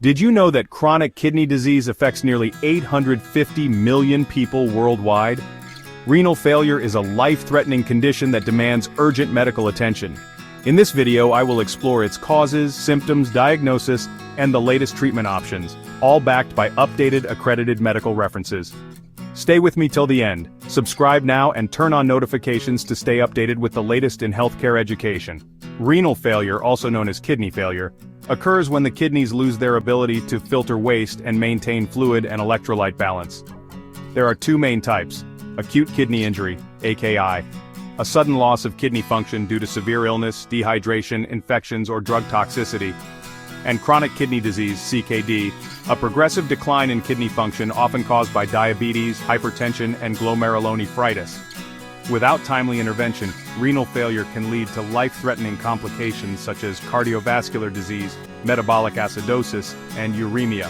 Did you know that chronic kidney disease affects nearly 850 million people worldwide? Renal failure is a life-threatening condition that demands urgent medical attention. In this video, I will explore its causes, symptoms, diagnosis, and the latest treatment options, all backed by updated, accredited medical references. Stay with me till the end. Subscribe now and turn on notifications to stay updated with the latest in healthcare education. Renal failure, also known as kidney failure, occurs when the kidneys lose their ability to filter waste and maintain fluid and electrolyte balance. There are two main types: acute kidney injury, AKI, a sudden loss of kidney function due to severe illness, dehydration, infections, or drug toxicity, and chronic kidney disease, CKD, a progressive decline in kidney function often caused by diabetes, hypertension, and glomerulonephritis. Without timely intervention, renal failure can lead to life-threatening complications such as cardiovascular disease, metabolic acidosis, and uremia.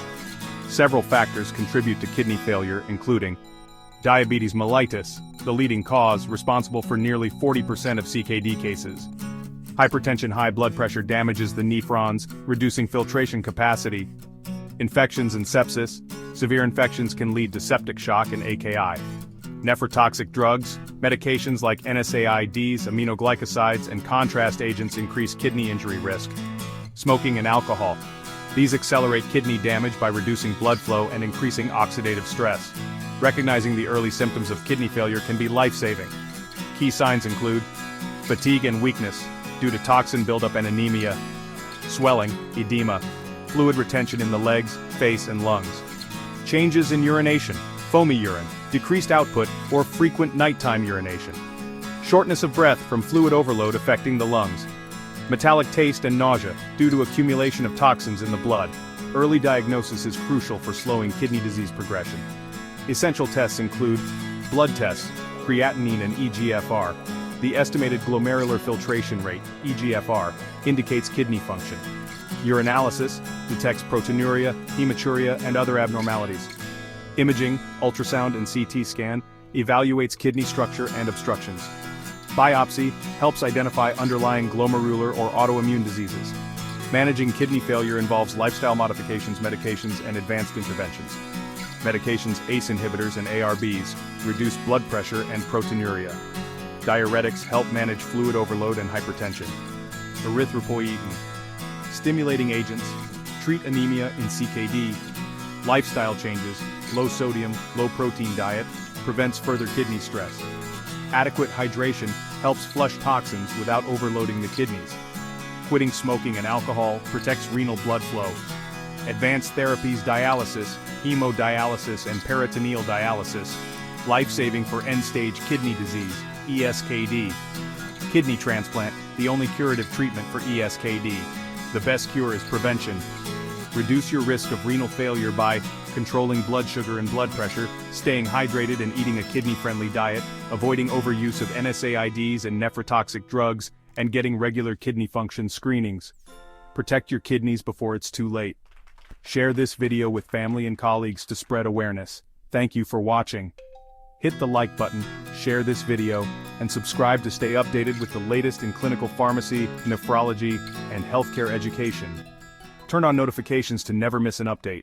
Several factors contribute to kidney failure, including diabetes mellitus, the leading cause responsible for nearly 40% of CKD cases. Hypertension, high blood pressure damages the nephrons, reducing filtration capacity. Infections and sepsis. Severe infections can lead to septic shock and AKI. Nephrotoxic drugs, medications like NSAIDs, aminoglycosides, and contrast agents increase kidney injury risk. Smoking and alcohol. These accelerate kidney damage by reducing blood flow and increasing oxidative stress. Recognizing the early symptoms of kidney failure can be life-saving. Key signs include fatigue and weakness due to toxin buildup and anemia, swelling, edema, fluid retention in the legs, face, and lungs. Changes in urination, foamy urine, decreased output, or frequent nighttime urination. Shortness of breath from fluid overload affecting the lungs. Metallic taste and nausea due to accumulation of toxins in the blood. Early diagnosis is crucial for slowing kidney disease progression. Essential tests include blood tests, creatinine and eGFR. The estimated glomerular filtration rate, eGFR, indicates kidney function. Urinalysis detects proteinuria, hematuria, and other abnormalities. Imaging, ultrasound and CT scan, evaluates kidney structure and obstructions. Biopsy helps identify underlying glomerular or autoimmune diseases. Managing kidney failure involves lifestyle modifications, medications, and advanced interventions. Medications, ACE inhibitors and ARBs, reduce blood pressure and proteinuria. Diuretics help manage fluid overload and hypertension. Erythropoietin, stimulating agents, treat anemia in CKD. Lifestyle changes, low sodium, low protein diet, prevents further kidney stress. Adequate hydration helps flush toxins without overloading the kidneys. Quitting smoking and alcohol protects renal blood flow. Advanced therapies, dialysis, hemodialysis and peritoneal dialysis, life-saving for end-stage kidney disease, ESKD. Kidney transplant, the only curative treatment for ESKD. The best cure is prevention. Reduce your risk of renal failure by controlling blood sugar and blood pressure, staying hydrated and eating a kidney-friendly diet, avoiding overuse of NSAIDs and nephrotoxic drugs, and getting regular kidney function screenings. Protect your kidneys before it's too late. Share this video with family and colleagues to spread awareness. Thank you for watching. Hit the like button, share this video, and subscribe to stay updated with the latest in clinical pharmacy, nephrology, and healthcare education. Turn on notifications to never miss an update.